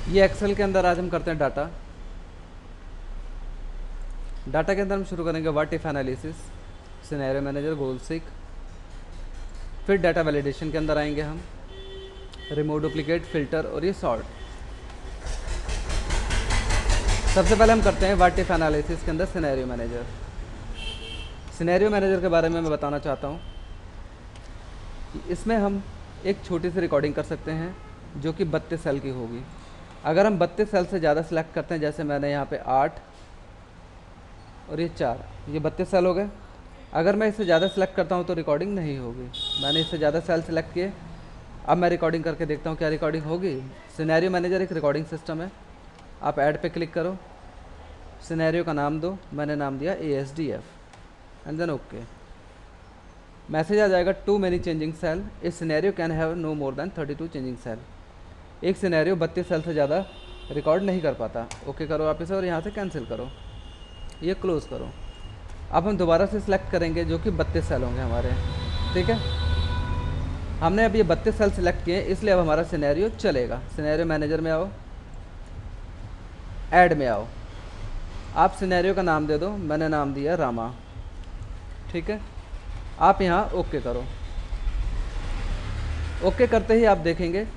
ये एक्सेल के अंदर आज हम करते हैं डाटा के अंदर हम शुरू करेंगे what if analysis, scenario manager, goal seek. फिर डाटा वैलिडेशन के अंदर आएंगे हम, रिमूव डुप्लीकेट, फिल्टर और ये सॉर्ट। सबसे पहले हम करते हैं व्हाट इफ एनालिसिस के अंदर सिनेरियो मैनेजर। सिनेरियो मैनेजर के बारे में मैं बताना चाहता हूँ कि इसमें हम एक छोटी सी रिकॉर्डिंग कर सकते हैं जो कि 32 सेल की होगी। अगर हम 32 सेल से ज़्यादा सिलेक्ट करते हैं, जैसे मैंने यहाँ पे 8 और ये 4, ये 32 सेल हो गए। अगर मैं इससे ज़्यादा सेलेक्ट करता हूँ तो रिकॉर्डिंग नहीं होगी। मैंने इससे ज़्यादा सेल सेलेक्ट किए, अब मैं रिकॉर्डिंग करके देखता हूँ क्या रिकॉर्डिंग होगी। सिनेरियो मैनेजर एक रिकॉर्डिंग सिस्टम है। आप ऐड पे क्लिक करो, सिनेरियो का नाम दो, मैंने नाम दिया ASDF and then okay. Message आ जाएगा too many changing cell, a scenario can have no more than 32 changing cell. एक सिनेरियो 32 सेल से ज़्यादा रिकॉर्ड नहीं कर पाता। ओके करो आप इसे और यहाँ से कैंसिल करो, ये क्लोज करो। अब हम दोबारा से सिलेक्ट करेंगे जो कि 32 सेल होंगे हमारे, ठीक है। हमने अब ये 32 सेल सिलेक्ट किए, इसलिए अब हमारा सिनेरियो चलेगा। सिनेरियो मैनेजर में आओ, ऐड में आओ, आप सिनेरियो का नाम दे दो, मैंने नाम दिया रामा, ठीक है। आप यहाँ ओके करो। ओके करते ही आप देखेंगे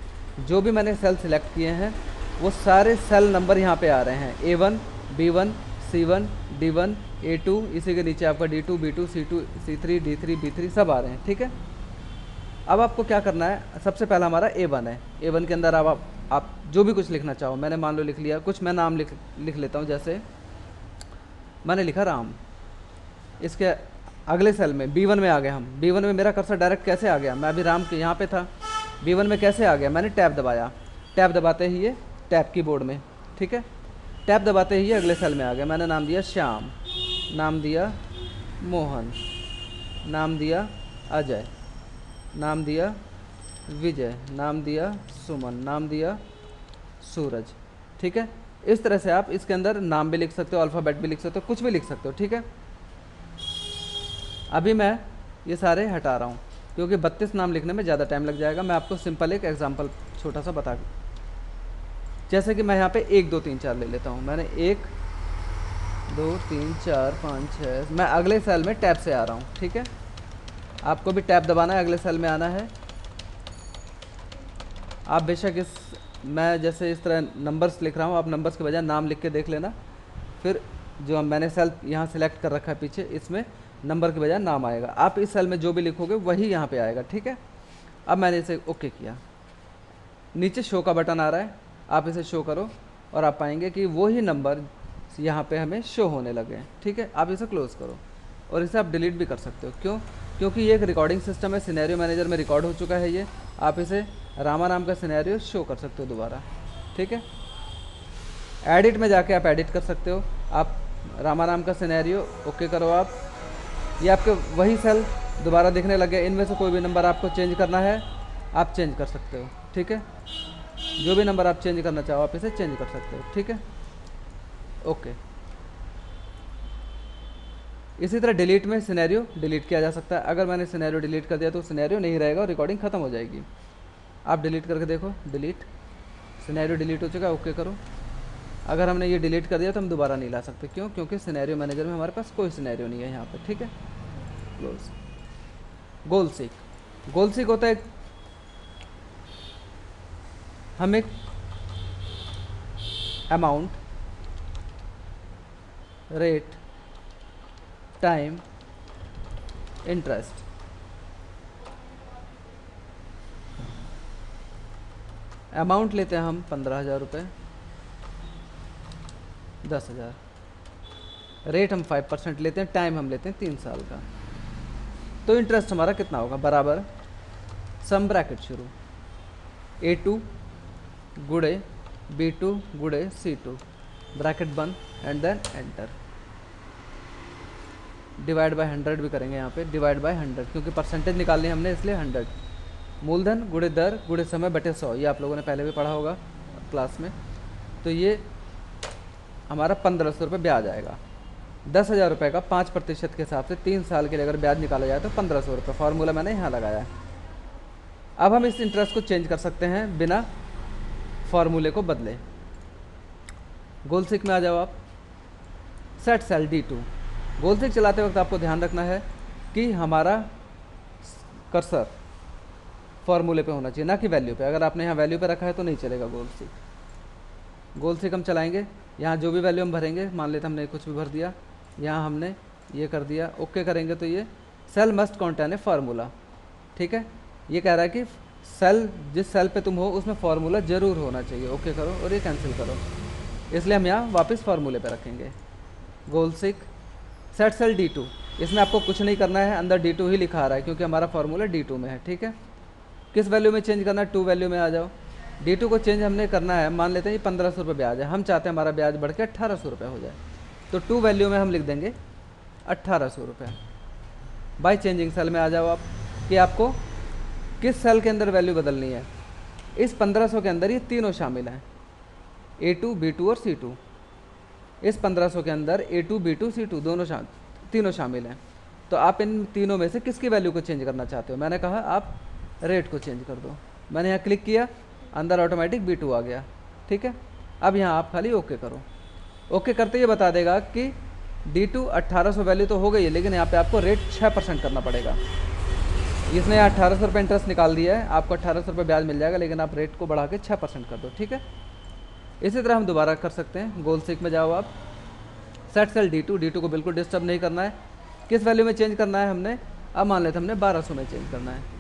जो भी मैंने सेल सिलेक्ट किए हैं वो सारे सेल नंबर यहाँ पे आ रहे हैं, A1, B1, C1, D1, A2, इसी के नीचे आपका D2, B2, C2, C3, D3, B3 सब आ रहे हैं, ठीक है। अब आपको क्या करना है, सबसे पहला हमारा A1 है। A1 के अंदर आप जो भी कुछ लिखना चाहो, मैंने मान लो लिख लिया कुछ, मैं नाम लिख लेता हूँ। जैसे मैंने लिखा राम। इसके अगले सेल में B1 में आ गए हम। B1 में मेरा कर्सर डायरेक्ट कैसे आ गया, मैं अभी राम के यहाँ पे था, B1 में कैसे आ गया, मैंने टैब दबाया, टैब दबाते ही ये टैब कीबोर्ड में, ठीक है, टैब दबाते ही ये अगले सेल में आ गया। मैंने नाम दिया श्याम, नाम दिया मोहन, नाम दिया अजय, नाम दिया विजय, नाम दिया सुमन, नाम दिया सूरज, ठीक है। इस तरह से आप इसके अंदर नाम भी लिख सकते हो, अल्फ़ाबेट भी लिख सकते हो, कुछ भी लिख सकते हो, ठीक है। अभी मैं ये सारे हटा रहा हूँ क्योंकि 32 नाम लिखने में ज़्यादा टाइम लग जाएगा। मैं आपको सिंपल एक एग्जांपल छोटा सा बता, जैसे कि मैं यहाँ पे 1 2 3 4 ले लेता हूँ। मैंने 1 2 3 4 5 6, मैं अगले सेल में टैब से आ रहा हूँ, ठीक है। आपको भी टैब दबाना है, अगले सेल में आना है। आप बेशक मैं जैसे इस तरह नंबर्स लिख रहा हूँ, आप नंबर्स के बजाय नाम लिख के देख लेना। फिर जो मैंने सेल यहाँ सेलेक्ट कर रखा है पीछे, इसमें नंबर के बजाय नाम आएगा। आप इस सेल में जो भी लिखोगे वही यहाँ पे आएगा, ठीक है। अब मैंने इसे ओके किया, नीचे शो का बटन आ रहा है, आप इसे शो करो और आप पाएंगे कि वही नंबर यहाँ पे हमें शो होने लगे हैं, ठीक है। आप इसे क्लोज़ करो और इसे आप डिलीट भी कर सकते हो। क्यों? क्योंकि ये एक रिकॉर्डिंग सिस्टम है, सिनेरियो मैनेजर में रिकॉर्ड हो चुका है ये। आप इसे रामा नाम का सिनेरियो शो कर सकते हो दोबारा, ठीक है। एडिट में जाके आप एडिट कर सकते हो। आप रामा नाम का सिनेरियो ओके करो आप, ये आपके वही सेल दोबारा दिखने लगे। इनमें से कोई भी नंबर आपको चेंज करना है आप चेंज कर सकते हो, ठीक है। जो भी नंबर आप चेंज करना चाहो आप इसे चेंज कर सकते हो, ठीक है, ओके। इसी तरह डिलीट में सिनेरियो डिलीट किया जा सकता है। अगर मैंने सिनेरियो डिलीट कर दिया तो सिनेरियो नहीं रहेगा और रिकॉर्डिंग ख़त्म हो जाएगी। आप डिलीट करके देखो, डिलीट, सिनेरियो डिलीट हो चुका है, ओके करो। अगर हमने ये डिलीट कर दिया तो हम दोबारा नहीं ला सकते। क्यों? क्योंकि सिनेरियो मैनेजर में हमारे पास कोई सिनेरियो नहीं है यहाँ पे, ठीक है, क्लोज। गोल सीक, गोल सीक होता है हम एक amount, rate, time, interest, amount लेते हैं हम 15,000 रुपये, 10,000, रेट हम 5% लेते हैं, टाइम हम लेते हैं 3 साल का। तो इंटरेस्ट हमारा कितना होगा, बराबर सम ब्रैकेट शुरू, A2 गुड़े B2 गुड़े C2, ब्रैकेट बंद and then enter. Divide by 100 भी करेंगे यहाँ पे, डिवाइड बाय 100 क्योंकि परसेंटेज निकालनी है हमने, इसलिए 100। मूलधन गुड़े दर गुड़े समय बटे 100, ये आप लोगों ने पहले भी पढ़ा होगा क्लास में। तो ये हमारा 1,500 रुपये ब्याज आएगा। 10,000 रुपये का 5% के हिसाब से 3 साल के लिए अगर ब्याज निकाला जाए तो 1,500 रुपये। फार्मूला मैंने यहाँ लगाया है। अब हम इस इंटरेस्ट को चेंज कर सकते हैं बिना फार्मूले को बदले। गोल सीक में आ जाओ आप, सेट सेल D2। गोल सीक चलाते वक्त आपको ध्यान रखना है कि हमारा कर्सर फॉर्मूले पे होना चाहिए, ना कि वैल्यू पे। अगर आपने यहाँ वैल्यू पे रखा है तो नहीं चलेगा गोल सीक। गोल सीक हम चलाएंगे, यहाँ जो भी वैल्यू हम भरेंगे, मान लेते हमने कुछ भी भर दिया, यहाँ हमने ये कर दिया, ओके करेंगे तो ये सेल मस्ट कॉन्टेन ए फार्मूला। ठीक है, ये कह रहा है कि सेल, जिस सेल पे तुम हो उसमें फार्मूला जरूर होना चाहिए। ओके करो और ये कैंसिल करो, इसलिए हम यहाँ वापस फार्मूले पे रखेंगे। गोल सीक सेट सेल D2, इसमें आपको कुछ नहीं करना है, अंदर D2 ही लिखा आ रहा है क्योंकि हमारा फार्मूला D2 में है। ठीक है, किस वैल्यू में चेंज करना है, 2 वैल्यू में आ जाओ। D2 को चेंज हमने करना है, मान लेते हैं ये 1500 रुपये ब्याज है, हम चाहते हैं हमारा ब्याज बढ़ के 1800 रुपये हो जाए, तो 2 वैल्यू में हम लिख देंगे 1800 रुपये। बाय चेंजिंग सेल में आ जाओ आप, कि आपको किस सेल के अंदर वैल्यू बदलनी है। इस 1500 के अंदर ये तीनों शामिल हैं, A2 B2 और C2। इस 1500 के अंदर A2 B2 C2 तीनों शामिल हैं। तो आप इन तीनों में से किसकी वैल्यू को चेंज करना चाहते हो। मैंने कहा आप रेट को चेंज कर दो, मैंने यहाँ क्लिक किया, अंदर ऑटोमेटिक B2 आ गया। ठीक है, अब यहाँ आप खाली ओके करो। ओके करते ही बता देगा कि D2 1800 वैल्यू तो हो गई है, लेकिन यहाँ पे आपको रेट 6% करना पड़ेगा। इसने यहाँ 1800 रुपये इंटरेस्ट निकाल दिया है, आपको 1800 रुपये ब्याज मिल जाएगा, लेकिन आप रेट को बढ़ा के 6% कर दो। ठीक है, इसी तरह हम दोबारा कर सकते हैं। गोल सीक में जाओ आप, सेट सेल D2 को बिल्कुल डिस्टर्ब नहीं करना है। किस वैल्यू में चेंज करना है हमने, अब मान लेते हमने 1200 में चेंज करना है।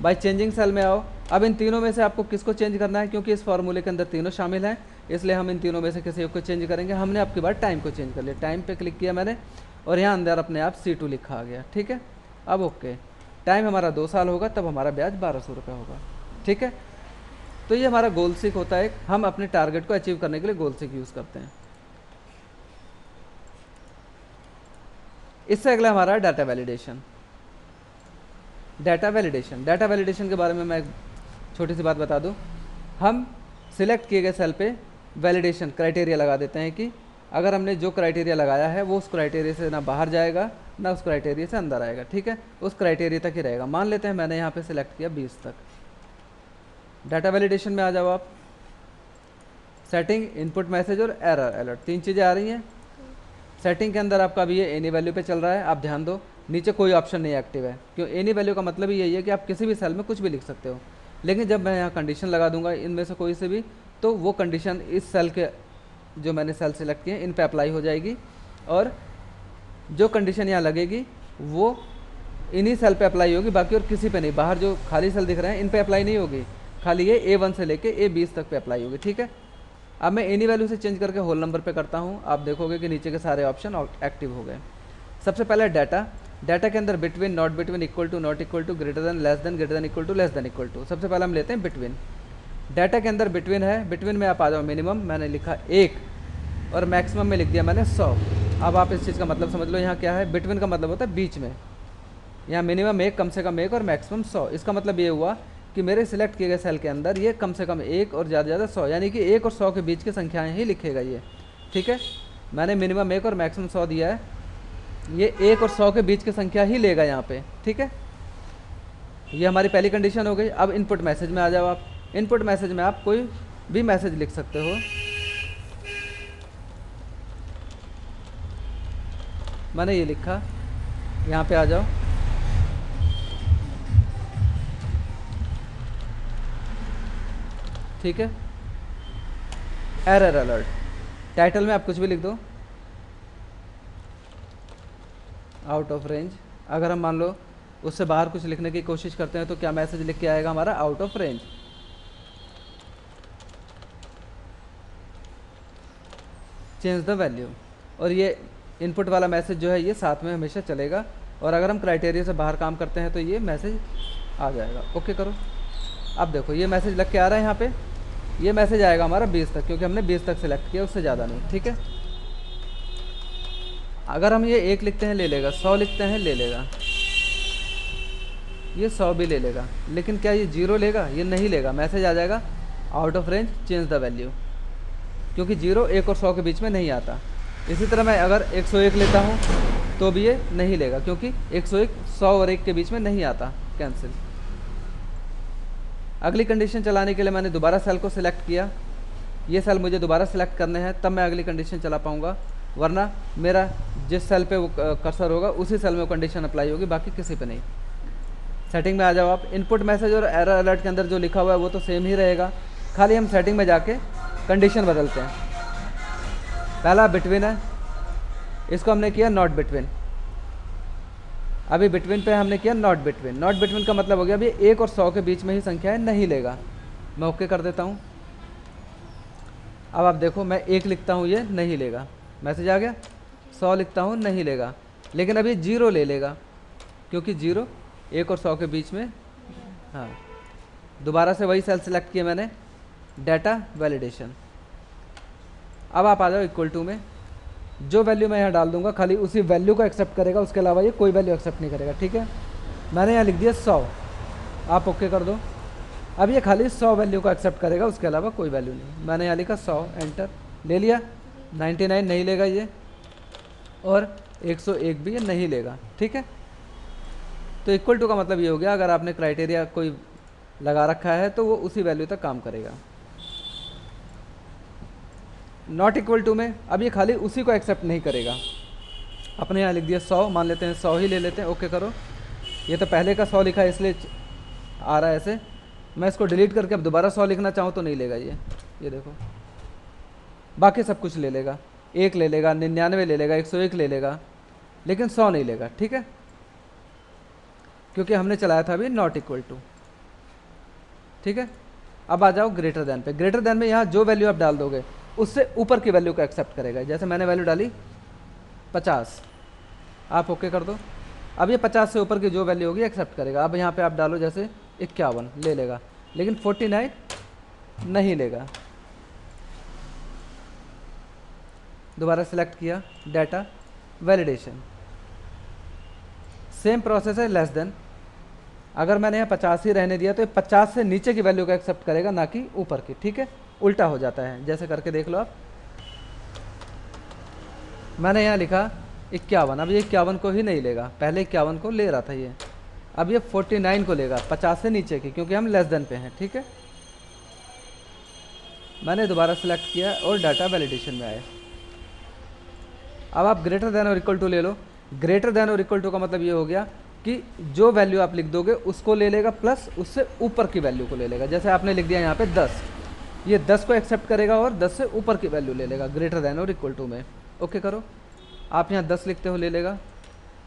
बाय चेंजिंग सेल में आओ, अब इन तीनों में से आपको किसको चेंज करना है, क्योंकि इस फार्मूले के अंदर तीनों शामिल हैं, इसलिए हम इन तीनों में से किसी एक को चेंज करेंगे। हमने आपकी बार टाइम को चेंज कर लिया, टाइम पे क्लिक किया मैंने और यहाँ अंदर अपने आप C2 लिखा आ गया। ठीक है, अब ओके, टाइम हमारा 2 साल होगा, तब हमारा ब्याज 1200 रुपये होगा। ठीक है, तो ये हमारा गोल सीक होता है, हम अपने टारगेट को अचीव करने के लिए गोल सीक यूज़ करते हैं। इससे अगला हमारा डाटा वैलिडेशन। डाटा वैलिडेशन के बारे में मैं एक छोटी सी बात बता दूं। हम सिलेक्ट किए गए सेल पे वैलिडेशन क्राइटेरिया लगा देते हैं कि अगर हमने जो क्राइटेरिया लगाया है वो उस क्राइटेरिया से ना बाहर जाएगा ना उस क्राइटेरिया से अंदर आएगा। ठीक है, उस क्राइटेरिया तक ही रहेगा। मान लेते हैं मैंने यहाँ पे सिलेक्ट किया 20 तक। डाटा वैलिडेशन में आ जाओ आप, सेटिंग, इनपुट मैसेज और एरर अलर्ट, 3 चीज़ें आ रही हैं। सेटिंग के अंदर आपका अभी ये एनी वैल्यू पे चल रहा है, आप ध्यान दो नीचे कोई ऑप्शन नहीं एक्टिव है, क्यों। एनी वैल्यू का मतलब ही यही है कि आप किसी भी सेल में कुछ भी लिख सकते हो, लेकिन जब मैं यहाँ कंडीशन लगा दूंगा इनमें से कोई से भी, तो वो कंडीशन इस सेल के, जो मैंने सेल सेलेक्ट किए इन पे अप्लाई हो जाएगी, और जो कंडीशन यहाँ लगेगी वो इन्हीं सेल पे अप्लाई होगी, बाकी और किसी पे नहीं। बाहर जो खाली सेल दिख रहे हैं इन पे अप्लाई नहीं होगी, खाली ये A1 से लेके A20 तक पे अप्लाई होगी। ठीक है, अब मैं एनी वैल्यू से चेंज करके होल नंबर पे करता हूँ, आप देखोगे कि नीचे के सारे ऑप्शन एक्टिव हो गए। सबसे पहले डाटा के अंदर between, not between, equal to, not equal to, greater than, less than, greater than, equal to, less than, equal to. सबसे पहले हम लेते हैं बिटवीन। डाटा के अंदर बिटवीन है, बिटवीन में आप आ जाओ, मिनिमम मैंने लिखा 1 और मैक्सिमम में लिख दिया मैंने 100। अब आप इस चीज़ का मतलब समझ लो, यहाँ क्या है, बिटवीन का मतलब होता है बीच में। यहाँ मिनिमम 1, कम से कम 1 और मैक्सिमम 100। इसका मतलब ये हुआ कि मेरे सिलेक्ट किए गए सेल के अंदर ये कम से कम 1 और ज़्यादा से ज़्यादा 100, यानी कि 1 और 100 के बीच की संख्याएं ही लिखेगा ये। ठीक है, मैंने मिनिमम 1 और मैक्सिमम 100 दिया है, ये 1 और 100 के बीच की संख्या ही लेगा यहाँ पे। ठीक है, ये हमारी पहली कंडीशन हो गई। अब इनपुट मैसेज में आ जाओ आप। इनपुट मैसेज में आप कोई भी मैसेज लिख सकते हो। मैंने ये लिखा, यहाँ पे आ जाओ, ठीक है। एरर अलर्ट, टाइटल में आप कुछ भी लिख दो, आउट ऑफ रेंज। अगर हम मान लो उससे बाहर कुछ लिखने की कोशिश करते हैं तो क्या मैसेज लिख के आएगा हमारा, out of range. Change the value, और ये इनपुट वाला मैसेज जो है ये साथ में हमेशा चलेगा, और अगर हम क्राइटेरिया से बाहर काम करते हैं तो ये मैसेज आ जाएगा। ओके करो, अब देखो ये मैसेज लग के आ रहा है यहाँ पे, ये मैसेज आएगा हमारा 20 तक, क्योंकि हमने 20 तक सिलेक्ट किया, उससे ज़्यादा नहीं। ठीक है, अगर हम ये 1 लिखते हैं ले लेगा, 100 लिखते हैं ले लेगा, ये 100 भी ले लेगा, लेकिन क्या ये 0 लेगा, ये नहीं लेगा। मैसेज आ जाएगा out of range, change the value, क्योंकि 0 1 और 100 के बीच में नहीं आता। इसी तरह मैं अगर 101 लेता हूँ तो भी ये नहीं लेगा, क्योंकि 101 100 और 1 के बीच में नहीं आता, कैंसिल। अगली कंडीशन चलाने के लिए मैंने दोबारा सेल को सिलेक्ट किया, ये सेल मुझे दोबारा सिलेक्ट करने हैं, तब मैं अगली कंडीशन चला पाऊँगा, वरना मेरा जिस सेल पे वो कर्सर होगा उसी सेल में वो कंडीशन अप्लाई होगी, बाकी किसी पे नहीं। सेटिंग में आ जाओ आप। इनपुट मैसेज और एरर अलर्ट के अंदर जो लिखा हुआ है वो तो सेम ही रहेगा, खाली हम सेटिंग में जाके कंडीशन बदलते हैं। पहला बिटवीन है, इसको हमने किया नॉट बिटवीन। अभी बिटवीन पे हमने किया नॉट बिटवीन। नॉट बिटवीन का मतलब हो गया अभी 1 और 100 के बीच में ही संख्याएं नहीं लेगा। मैं ओके कर देता हूँ। अब आप देखो, मैं 1 लिखता हूँ, ये नहीं लेगा, मैसेज आ गया। 100 लिखता हूँ, नहीं लेगा, लेकिन अभी 0 ले लेगा, क्योंकि 0 1 और 100 के बीच में। हाँ, दोबारा से वही सेल सेलेक्ट किया मैंने, डाटा वैलिडेशन। अब आप आ जाओ इक्वल टू में, जो वैल्यू मैं यहाँ डाल दूंगा खाली उसी वैल्यू को एक्सेप्ट करेगा, उसके अलावा ये कोई वैल्यू एक्सेप्ट नहीं करेगा। ठीक है, मैंने यहाँ लिख दिया 100, आप ओके कर दो। अब ये खाली 100 वैल्यू को एक्सेप्ट करेगा, उसके अलावा कोई वैल्यू नहीं। मैंने यहाँ लिखा 100, एंटर ले लिया। 99 नहीं लेगा ये, और 101 भी ये नहीं लेगा। ठीक है, तो इक्वल टू का मतलब ये हो गया, अगर आपने क्राइटेरिया कोई लगा रखा है तो वो उसी वैल्यू तक काम करेगा। नॉट इक्वल टू में अब ये खाली उसी को एक्सेप्ट नहीं करेगा। अपने यहाँ लिख दिया 100, मान लेते हैं 100 ही ले लेते हैं, ओके करो। ये तो पहले का 100 लिखा है इसलिए आ रहा है ऐसे। मैं इसको डिलीट करके अब दोबारा 100 लिखना चाहूँ तो नहीं लेगा ये देखो। बाकी सब कुछ ले लेगा, 1 ले लेगा, 99 ले लेगा, 101 ले लेगा, लेकिन 100 नहीं लेगा। ठीक है, क्योंकि हमने चलाया था अभी नॉट इक्वल टू। ठीक है, अब आ जाओ ग्रेटर देन पे। ग्रेटर देन में यहाँ जो वैल्यू आप डाल दोगे उससे ऊपर की वैल्यू को एक्सेप्ट करेगा। जैसे मैंने वैल्यू डाली 50, आप ओके कर दो। अब ये 50 से ऊपर की जो वैल्यू होगी एक्सेप्ट करेगा। अब यहाँ पे आप डालो जैसे 51, ले लेगा, लेकिन 49 नहीं लेगा। दोबारा सेलेक्ट किया, डाटा वैलिडेशन, सेम प्रोसेस है, लेस देन। अगर मैंने यहाँ 50 ही रहने दिया तो ये 50 से नीचे की वैल्यू को एक्सेप्ट करेगा, ना कि ऊपर की। ठीक है, उल्टा हो जाता है, जैसे करके देख लो आप। मैंने यहाँ लिखा 51, अब ये 51 को ही नहीं लेगा, पहले 51 को ले रहा था ये, अब ये 49 को लेगा, 50 से नीचे की, क्योंकि हम लेस देन पे हैं। ठीक है, मैंने दोबारा सेलेक्ट किया और डाटा वैलिडेशन में आया। अब आप ग्रेटर देन और इक्वल टू ले लो। ग्रेटर देन और इक्वल टू का मतलब ये हो गया कि जो वैल्यू आप लिख दोगे उसको ले लेगा, प्लस उससे ऊपर की वैल्यू को ले लेगा। जैसे आपने लिख दिया यहाँ पे 10, ये 10 को एक्सेप्ट करेगा और 10 से ऊपर की वैल्यू ले लेगा ग्रेटर देन और इक्वल टू में। ओके करो। आप यहाँ 10 लिखते हो, ले लेगा।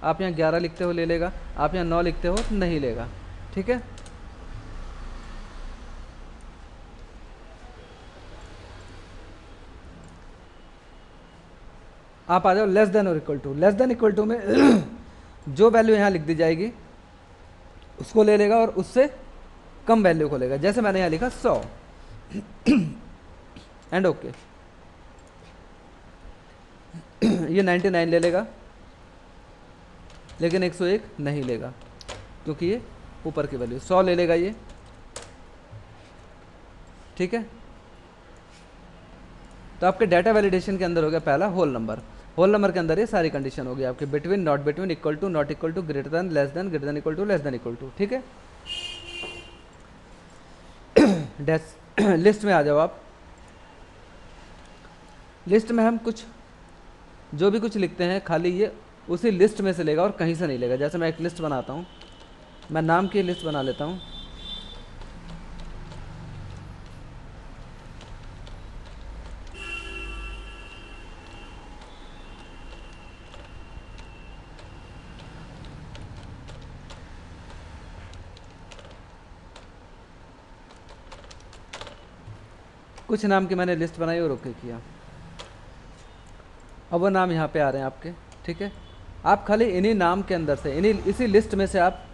आप यहाँ 11 लिखते हो, ले लेगा। आप यहाँ 9 लिखते हो, नहीं लेगा। ठीक है, आप आ जाओ लेस देन और equal to. Less than equal to में जो वैल्यू यहाँ लिख दी जाएगी उसको ले लेगा और उससे कम वैल्यू को लेगा। जैसे मैंने यहाँ लिखा 100 एंड ओके, ये 99 ले लेगा, लेकिन 101 नहीं लेगा, क्योंकि ये ऊपर की वैल्यू। 100 ले लेगा ये। ठीक है, तो आपके डाटा वैलिडेशन के अंदर हो गया पहला होल नंबर। होल नंबर के अंदर ये सारी कंडीशन होगी आपके, between, not between, equal to, not equal to, greater than, less than, greater than equal to, less than equal to. ठीक है, लिस्ट में आ जाओ आप। लिस्ट में हम कुछ जो भी कुछ लिखते हैं खाली ये उसी लिस्ट में से लेगा और कहीं से नहीं लेगा। जैसे मैं एक लिस्ट बनाता हूँ, मैं नाम की लिस्ट बना लेता हूँ। कुछ नाम की मैंने लिस्ट बनाई और ओके किया। अब वो नाम यहाँ पे आ रहे हैं आपके। ठीक है, आप खाली इन्हीं नाम के अंदर से, इसी लिस्ट में से आप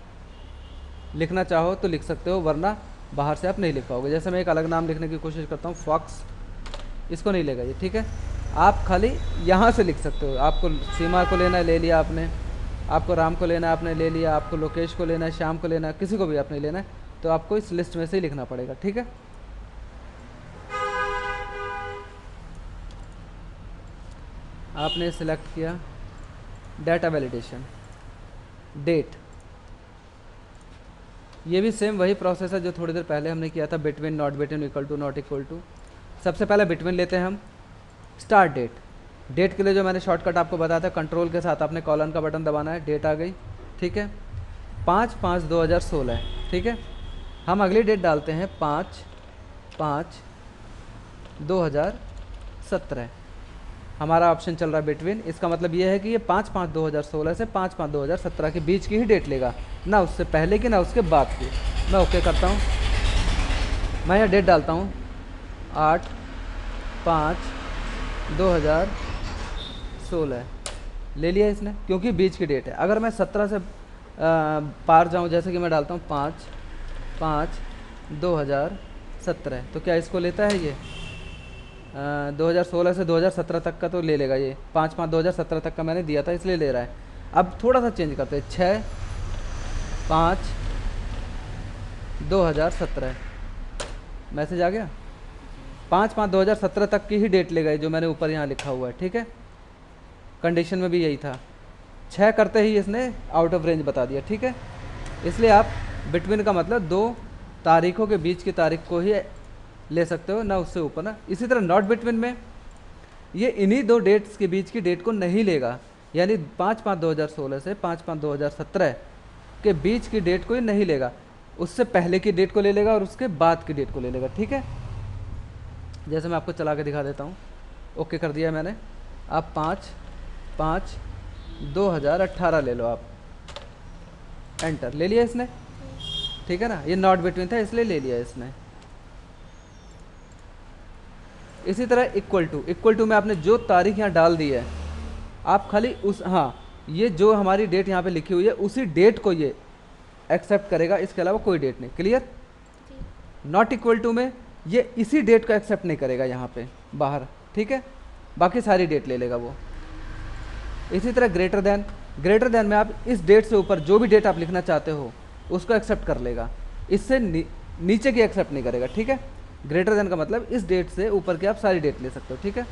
लिखना चाहो तो लिख सकते हो, वरना बाहर से आप नहीं लिख पाओगे। जैसे मैं एक अलग नाम लिखने की कोशिश करता हूँ, फॉक्स, इसको नहीं लेगा ये। ठीक है, आप खाली यहाँ से लिख सकते हो। आपको सीमा को लेना है, ले लिया आपने। आपको राम को लेना है, आपने ले लिया। आपको लोकेश को लेना है, श्याम को लेना है, किसी को भी आपने लेना है, तो आपको इस लिस्ट में से ही लिखना पड़ेगा। ठीक है, आपने सिलेक्ट किया डाटा वैलिडेशन, डेट, ये भी सेम वही प्रोसेस है जो थोड़ी देर पहले हमने किया था, between, not between, equal to, not equal to. सबसे पहले बिटवीन लेते हैं हम स्टार्ट डेट। डेट के लिए जो मैंने शॉर्टकट आपको बताया था, कंट्रोल के साथ आपने कॉलन का बटन दबाना है, डेट आ गई, ठीक है, 5/5/2016, ठीक है। हम अगली डेट डालते हैं 5/5/2017। हमारा ऑप्शन चल रहा है बिटवीन, इसका मतलब ये है कि ये 5/5/2016 से 5/5/2017 के बीच की ही डेट लेगा, ना उससे पहले की ना उसके बाद की। मैं ओके करता हूँ, मैं यहाँ डेट डालता हूँ 8/5/2016, ले लिया इसने, क्योंकि बीच की डेट है। अगर मैं 17 से पार जाऊँ, जैसे कि मैं डालता हूँ 5/5/2017, तो क्या इसको लेता है ये 2016 से 2017 तक का तो ले लेगा ये, 5/5/2017 तक का मैंने दिया था इसलिए ले रहा है। अब थोड़ा सा चेंज करते हैं, 6/5/2017, मैसेज आ गया, 5/5/2017 तक की ही डेट ले गए जो मैंने ऊपर यहाँ लिखा हुआ है, ठीक है। कंडीशन में भी यही था, 6 करते ही इसने आउट ऑफ रेंज बता दिया, ठीक है। इसलिए आप बिटवीन का मतलब 2 तारीखों के बीच की तारीख को ही ले सकते हो, ना उससे ऊपर ना। इसी तरह नॉट बिटवीन में ये इन्हीं 2 डेट्स के बीच की डेट को नहीं लेगा, यानी 5/5/2016 से 5/5/2017 के बीच की डेट को ही नहीं लेगा, उससे पहले की डेट को ले लेगा और उसके बाद की डेट को ले लेगा, ठीक है। जैसे मैं आपको चला के दिखा देता हूँ, ओके कर दिया मैंने। आप 5/5/2018 ले लो, आप एंटर, ले लिया इसने, ठीक है ना। ये नॉट बिटवीन था इसलिए ले लिया इसने। इसी तरह इक्वल टू में आपने जो तारीख यहाँ डाल दी है, आप खाली उस, हाँ, ये जो हमारी डेट यहाँ पे लिखी हुई है उसी डेट को ये एक्सेप्ट करेगा, इसके अलावा कोई डेट नहीं, क्लियर। नॉट इक्वल टू में ये इसी डेट को एक्सेप्ट नहीं करेगा यहाँ पे बाहर, ठीक है, बाकी सारी डेट ले लेगा वो। इसी तरह ग्रेटर देन में आप इस डेट से ऊपर जो भी डेट आप लिखना चाहते हो उसको एक्सेप्ट कर लेगा, इससे नीचे की एक्सेप्ट नहीं करेगा, ठीक है। ग्रेटर देन का मतलब इस डेट से ऊपर की आप सारी डेट ले सकते हो, ठीक है।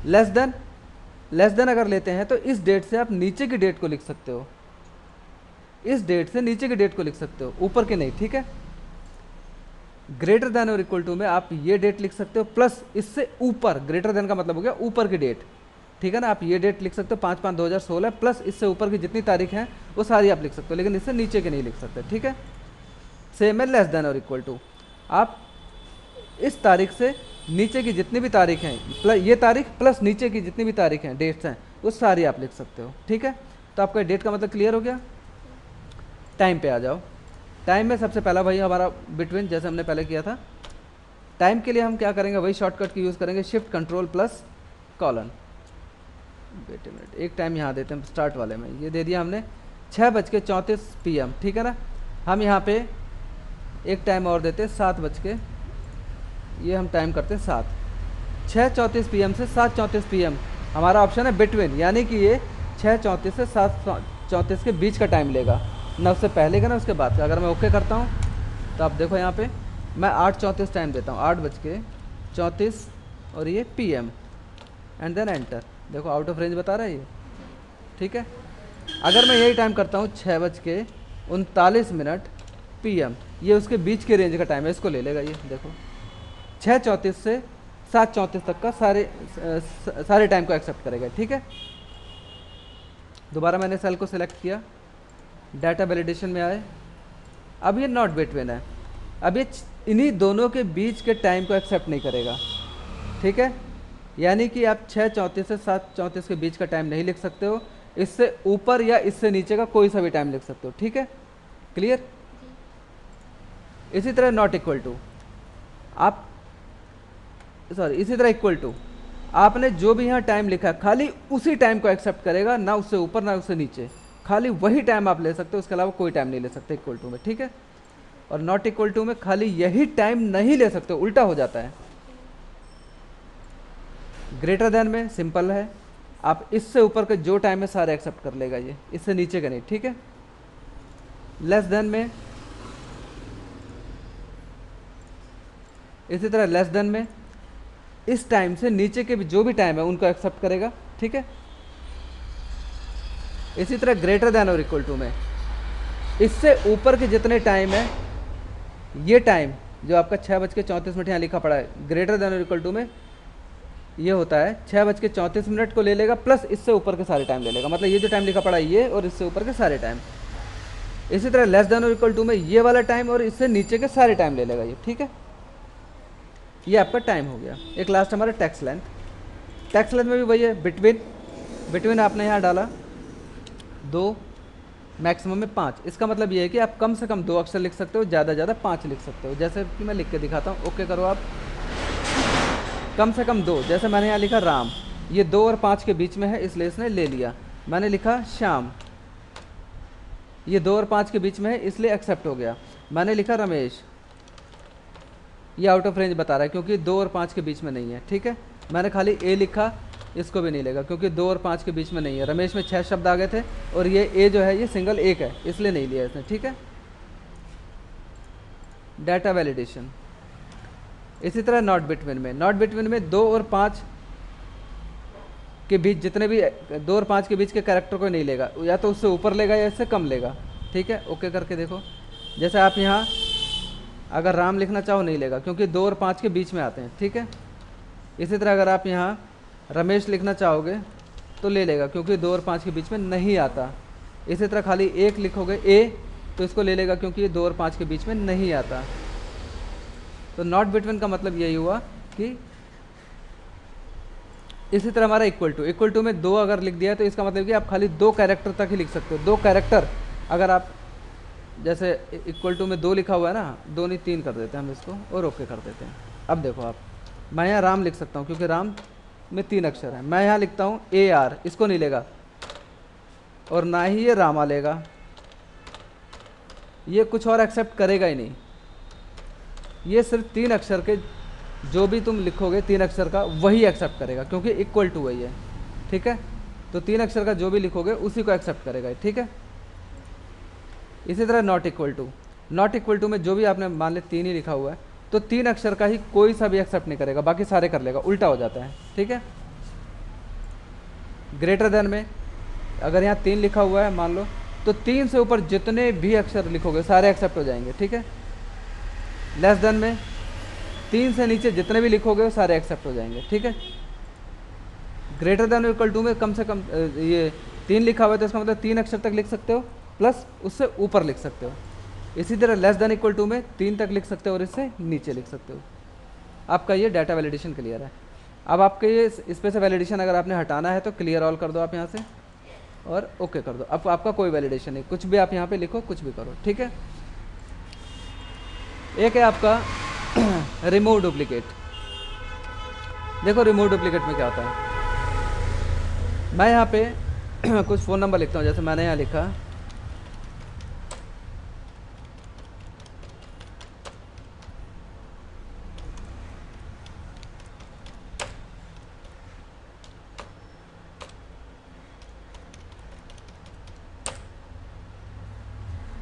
लेस देन अगर लेते हैं तो इस डेट से आप नीचे की डेट को लिख सकते हो, इस डेट से नीचे की डेट को लिख सकते हो, ऊपर के नहीं, ठीक है। ग्रेटर देन और इक्वल टू में आप ये डेट लिख सकते हो प्लस इससे ऊपर, ग्रेटर देन का मतलब हो गया ऊपर की डेट, ठीक है ना। आप ये डेट लिख सकते हो 5/5/2016 प्लस इससे ऊपर की जितनी तारीख हैं वो सारी आप लिख सकते हो, लेकिन इससे नीचे के नहीं लिख सकते, ठीक है। सेम है लेस देन और इक्वल टू, आप इस तारीख से नीचे की जितनी भी तारीख हैं, प्लस ये तारीख प्लस नीचे की जितनी भी तारीख हैं, डेट्स हैं, वो सारी आप लिख सकते हो, ठीक है। तो आपका डेट का मतलब क्लियर हो गया। टाइम पे आ जाओ। टाइम में सबसे पहला भाई हमारा बिटवीन, जैसे हमने पहले किया था। टाइम के लिए हम क्या करेंगे, वही शॉर्टकट की यूज़ करेंगे, shift control plus colon. Wait minute, एक टाइम यहाँ देते हैं स्टार्ट वाले में, ये दे दिया हमने 6:34 PM, ठीक है ना। हम यहाँ पे एक टाइम और देते 7 ये हम टाइम करते हैं 7, 6:34 PM से 7:34 PM हमारा ऑप्शन है बिटवीन, यानी कि ये 6:34 से 7:34 के बीच का टाइम लेगा, ना उससे पहले का ना उसके बाद का। अगर मैं ओके करता हूँ तो आप देखो यहाँ पे मैं 8:34 टाइम देता हूँ, 8:34 और ये PM एंड देन एंटर। देखो आउट ऑफ रेंज बता रहा है ये, ठीक है। अगर मैं यही टाइम करता हूँ 6:39 PM, ये उसके बीच के रेंज का टाइम है, इसको ले लेगा ये। देखो 6:34 से 7:34 तक का सारे टाइम को एक्सेप्ट करेगा, ठीक है। दोबारा मैंने सेल को सिलेक्ट किया, डाटा वैलिडेशन में आए, अब ये नॉट बिटवीन है, अब ये इन्हीं दोनों के बीच के टाइम को एक्सेप्ट नहीं करेगा, ठीक है। यानी कि आप 6:34 से 7:34 के बीच का टाइम नहीं लिख सकते हो, इससे ऊपर या इससे नीचे का कोई सा भी टाइम लिख सकते हो, ठीक है, क्लियर। इसी तरह नॉट इक्वल टू, आप इसी तरह इक्वल टू, आपने जो भी यहाँ टाइम लिखा है खाली उसी टाइम को एक्सेप्ट करेगा, ना उससे ऊपर ना उससे नीचे, खाली वही टाइम आप ले सकते हो, उसके अलावा कोई टाइम नहीं ले सकते इक्वल टू में, ठीक है। और नॉट इक्वल टू में खाली यही टाइम नहीं ले सकते, उल्टा हो जाता है। ग्रेटर देन में सिंपल है, आप इससे ऊपर के जो टाइम है सारे एक्सेप्ट कर लेगा ये, इससे नीचे का नहीं, ठीक है। लेस देन में इसी तरह लेस देन में इस टाइम से नीचे के भी जो भी टाइम है उनको एक्सेप्ट करेगा, ठीक है। इसी तरह ग्रेटर देन और इक्वल टू में इससे ऊपर के जितने टाइम है ये टाइम जो आपका 6:34 यहाँ लिखा पड़ा है, ग्रेटर देन और इक्वल टू में ये होता है 6:34 को ले लेगा प्लस इससे ऊपर के सारे टाइम ले लेगा, मतलब ये जो टाइम लिखा पड़ा है ये और इससे ऊपर के सारे टाइम। इसी तरह लेस देन और इक्वल टू में ये वाला टाइम और इससे नीचे के सारे टाइम ले लेगा ये, ठीक है। ये आपका टाइम हो गया। एक लास्ट हमारा टेक्स्ट लेंथ। टेक्स्ट लेंथ में भी वही है, बिटवीन आपने यहाँ डाला 2, मैक्सिमम में 5। इसका मतलब ये है कि आप कम से कम 2 अक्षर लिख सकते हो, ज़्यादा ज़्यादा 5 लिख सकते हो। जैसे कि मैं लिख के दिखाता हूँ, ओके करो आप। कम से कम 2, जैसे मैंने यहाँ लिखा राम, ये 2 और 5 के बीच में है इसलिए इसने ले लिया। मैंने लिखा श्याम, ये 2 और 5 के बीच में है इसलिए एक्सेप्ट हो गया। मैंने लिखा रमेश, ये आउट ऑफ रेंज बता रहा है क्योंकि 2 और 5 के बीच में नहीं है, ठीक है। मैंने खाली ए लिखा, इसको भी नहीं लेगा क्योंकि 2 और 5 के बीच में नहीं है। रमेश में 6 शब्द आ गए थे और ये ए जो है ये सिंगल एक है इसलिए नहीं लिया इसने, ठीक है। Data validation. इसी तरह नॉट बिटवीन में 2 और 5 के बीच जितने भी 2 और 5 के बीच के कैरेक्टर को नहीं लेगा, या तो उससे ऊपर लेगा या इससे कम लेगा, ठीक है। ओके करके देखो, जैसे आप यहाँ अगर राम लिखना चाहो नहीं लेगा क्योंकि 2 और 5 के बीच में आते हैं, ठीक है। इसी तरह अगर आप यहाँ रमेश लिखना चाहोगे तो ले लेगा क्योंकि 2 और 5 के बीच में नहीं आता। इसी तरह खाली एक लिखोगे ए तो इसको ले लेगा क्योंकि ये 2 और 5 के बीच में नहीं आता। तो नॉट बिटवीन का मतलब यही हुआ कि इसी तरह हमारा इक्वल टू में 2 अगर लिख दिया तो इसका मतलब कि आप खाली 2 कैरेक्टर तक ही लिख सकते हो। 2 कैरेक्टर अगर आप जैसे इक्वल टू में 2 लिखा हुआ है ना, 2 नहीं 3 कर देते हैं हम इसको और ओके कर देते हैं। अब देखो आप, मैं यहाँ राम लिख सकता हूँ क्योंकि राम में 3 अक्षर हैं। मैं यहाँ लिखता हूँ AR, इसको नहीं लेगा और ना ही ये रामा लेगा, ये कुछ और एक्सेप्ट करेगा ही नहीं। ये सिर्फ 3 अक्षर के जो भी तुम लिखोगे 3 अक्षर का वही एक्सेप्ट करेगा क्योंकि इक्वल टू वही है, ठीक है। तो 3 अक्षर का जो भी लिखोगे उसी को एक्सेप्ट करेगा, ठीक है। इसी तरह नॉट इक्वल टू में जो भी आपने मान ले 3 ही लिखा हुआ है तो 3 अक्षर का ही कोई सा भी एक्सेप्ट नहीं करेगा, बाकी सारे कर लेगा, उल्टा हो जाता है, ठीक है। ग्रेटर देन में अगर यहाँ 3 लिखा हुआ है मान लो तो 3 से ऊपर जितने भी अक्षर लिखोगे सारे एक्सेप्ट हो जाएंगे, ठीक है। लेस देन में 3 से नीचे जितने भी लिखोगे वो सारे एक्सेप्ट हो जाएंगे, ठीक है। ग्रेटर देन इक्वल टू में कम से कम ये 3 लिखा हुआ है तो इसका मतलब 3 अक्षर तक लिख सकते हो प्लस उससे ऊपर लिख सकते हो। इसी तरह लेस देन इक्वल टू में 3 तक लिख सकते हो और इससे नीचे लिख सकते हो। आपका ये डाटा वैलिडेशन क्लियर है। अब आपके ये इस पे से वैलिडेशन अगर आपने हटाना है तो क्लियर ऑल कर दो आप यहाँ से और ओके कर दो। अब आपका कोई वैलिडेशन नहीं, कुछ भी आप यहाँ पे लिखो, कुछ भी करो, ठीक है। एक है आपका रिमूव डुप्लीकेट। देखो रिमूव डुप्लीकेट में क्या होता है, मैं यहाँ पे कुछ फ़ोन नंबर लिखता हूँ, जैसे मैंने यहाँ लिखा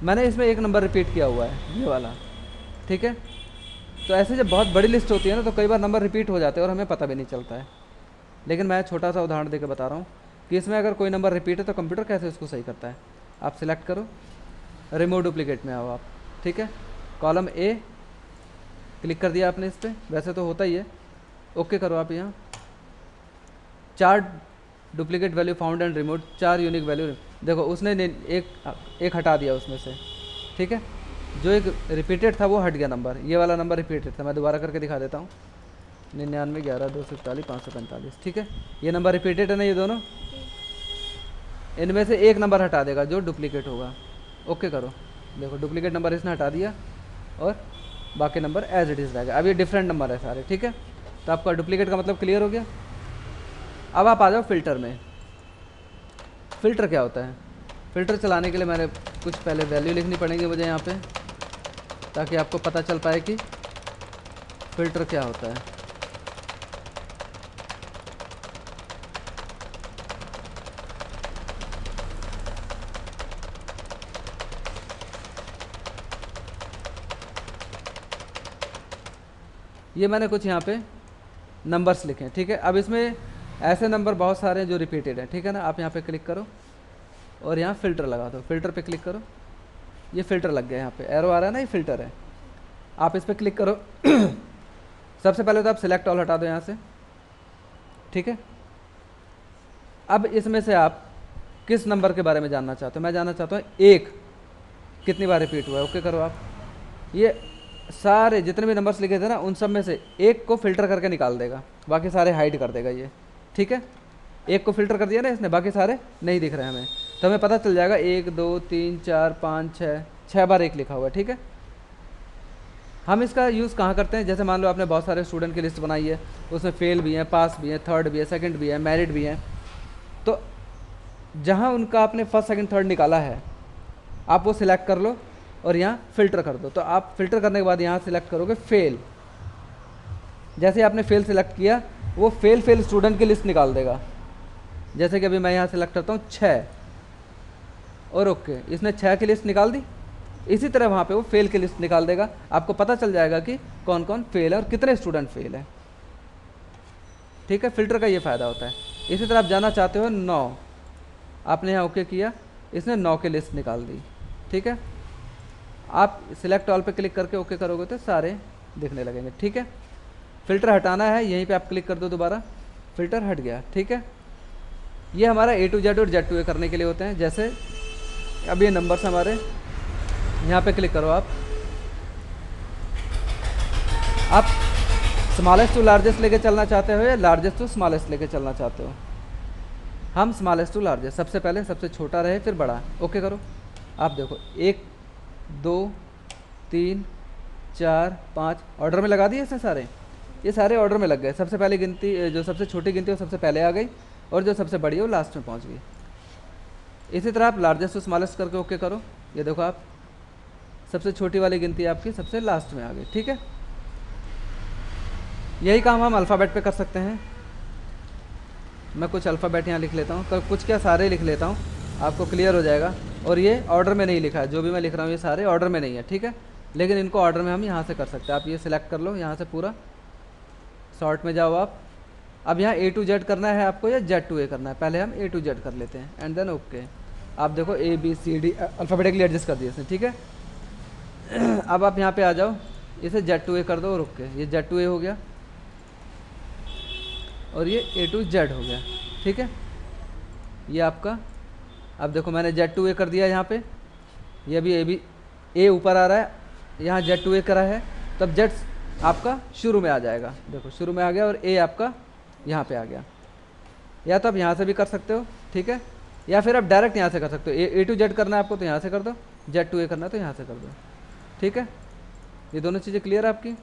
मैंने इसमें एक नंबर रिपीट किया हुआ है ये वाला, ठीक है। तो ऐसे जब बहुत बड़ी लिस्ट होती है ना तो कई बार नंबर रिपीट हो जाते हैं और हमें पता भी नहीं चलता है। लेकिन मैं छोटा सा उदाहरण देकर बता रहा हूँ कि इसमें अगर कोई नंबर रिपीट है तो कंप्यूटर कैसे उसको सही करता है। आप सिलेक्ट करो, रिमूव डुप्लीकेट में आओ आप, ठीक है। कॉलम ए क्लिक कर दिया आपने इस पर, वैसे तो होता ही है, ओके करो आप। यहाँ 4 duplicate value found and remove, 4 unique value. देखो उसने एक हटा दिया उसमें से, ठीक है। जो एक रिपीटेड था वो हट गया नंबर, ये वाला नंबर रिपीटेड था। मैं दोबारा करके दिखा देता हूँ, 99 11 241 545, ठीक है। ये नंबर रिपीटेड है ना, ये दोनों, इनमें से एक नंबर हटा देगा जो डुप्लीकेट होगा। ओके करो, देखो डुप्लीकेट नंबर इसने हटा दिया और बाकी नंबर एज इट इज़ रहेगा। अब ये डिफरेंट नंबर है सारे, ठीक है। तो आपका डुप्लीकेट का मतलब क्लियर हो गया। अब आप आ जाओ फ़िल्टर में। फ़िल्टर क्या होता है, फ़िल्टर चलाने के लिए मैंने कुछ पहले वैल्यू लिखनी पड़ेगी मुझे यहाँ पे, ताकि आपको पता चल पाए कि फ़िल्टर क्या होता है। ये मैंने कुछ यहाँ पे नंबर्स लिखे हैं, ठीक है। अब इसमें ऐसे नंबर बहुत सारे हैं जो रिपीटेड हैं, ठीक है ना। आप यहाँ पे क्लिक करो और यहाँ फ़िल्टर लगा दो, फ़िल्टर पे क्लिक करो, ये फ़िल्टर लग गया। यहाँ पे एरो आ रहा है ना, ये फ़िल्टर है। आप इस पर क्लिक करो। सबसे पहले तो आप सिलेक्ट ऑल हटा दो यहाँ से, ठीक है। अब इसमें से आप किस नंबर के बारे में जानना चाहते हो? मैं जानना चाहता हूँ एक कितनी बार रिपीट हुआ है। ओके करो आप। ये सारे जितने भी नंबर्स लिखे थे ना, उन सब में से एक को फिल्टर करके निकाल देगा, बाकी सारे हाइड कर देगा ये, ठीक है। एक को फिल्टर कर दिया ना इसने, बाकी सारे नहीं दिख रहे हैं हमें, तो हमें पता चल जाएगा 1 2 3 4 5 6 बार एक लिखा हुआ है, ठीक है। हम इसका यूज़ कहाँ करते हैं? जैसे मान लो आपने बहुत सारे स्टूडेंट की लिस्ट बनाई है, उसमें फेल भी हैं, पास भी हैं, थर्ड भी है, सेकंड भी है, मेरिट भी हैं, तो जहाँ उनका आपने फर्स्ट सेकंड थर्ड निकाला है, आप वो सिलेक्ट कर लो और यहाँ फ़िल्टर कर दो। तो आप फ़िल्टर करने के बाद यहाँ सिलेक्ट करोगे फेल। जैसे आपने फेल सिलेक्ट किया, वो फेल स्टूडेंट की लिस्ट निकाल देगा। जैसे कि अभी मैं यहाँ सिलेक्ट करता हूँ 6 और ओके, इसने 6 की लिस्ट निकाल दी। इसी तरह वहाँ पे वो फेल की लिस्ट निकाल देगा, आपको पता चल जाएगा कि कौन कौन फेल है और कितने स्टूडेंट फेल है, ठीक है। फ़िल्टर का ये फ़ायदा होता है। इसी तरह आप जाना चाहते हो 9, आपने यहाँ ओके किया, इसने 9 की लिस्ट निकाल दी, ठीक है। आप सिलेक्ट ऑल पे क्लिक करके ओके करोगे तो सारे दिखने लगेंगे, ठीक है। फ़िल्टर हटाना है, यहीं पे आप क्लिक कर दो दोबारा, फ़िल्टर हट गया, ठीक है। ये हमारा A to Z और Z to A करने के लिए होते हैं। जैसे अब ये नंबर्स हमारे, यहाँ पे क्लिक करो आप स्मॉलेस्ट टू लार्जेस्ट लेके चलना चाहते हो या लार्जेस्ट टू स्मॉलेस्ट लेके चलना चाहते हो? हम स्मॉलेस्ट टू लार्जेस्ट, सबसे पहले सबसे छोटा रहे फिर बड़ा, ओके करो। आप देखो 1 2 3 4 5 ऑर्डर में लगा दिए इसने सारे, ये सारे ऑर्डर में लग गए। सबसे पहले गिनती, जो सबसे छोटी गिनती है वो सबसे पहले आ गई, और जो सबसे बड़ी है वो लास्ट में पहुंच गई। इसी तरह आप लार्जेस्ट टू स्मॉलेस्ट करके ओके करो। ये देखो आप, सबसे छोटी वाली गिनती आपकी सबसे लास्ट में आ गई, ठीक है। यही काम हम अल्फ़ाबेट पे कर सकते हैं। मैं कुछ अल्फ़ाबेट यहाँ लिख लेता हूँ, कुछ क्या सारे लिख लेता हूँ, आपको क्लियर हो जाएगा। और ये ऑर्डर में नहीं लिखा है, जो भी मैं लिख रहा हूँ ये सारे ऑर्डर में नहीं है, ठीक है। लेकिन इनको ऑर्डर में हम यहाँ से कर सकते हैं। आप ये सिलेक्ट कर लो, यहाँ से पूरा शॉर्ट में जाओ आप। अब यहाँ A to Z करना है आपको या Z to A करना है? पहले हम A to Z कर लेते हैं एंड देन ओके। आप देखो A B C D alphabetically adjust कर दिए इसने, ठीक है। अब आप यहाँ पे आ जाओ, इसे Z to A कर दो और ओके, ये Z to A हो गया और ये A to Z हो गया, ठीक है। ये आपका, अब देखो मैंने Z to A कर दिया यहाँ पे, ये अभी A ऊपर आ रहा है, यहाँ Z to A करा है, तब Z आपका शुरू में आ जाएगा। देखो शुरू में आ गया और A आपका यहाँ पे आ गया। या तो आप यहाँ से भी कर सकते हो, ठीक है, या फिर आप डायरेक्ट यहाँ से कर सकते हो। A to Z करना है आपको तो यहाँ से कर दो, Z to A करना है तो यहाँ से कर दो, ठीक है। ये दोनों चीज़ें क्लियर है आपकी।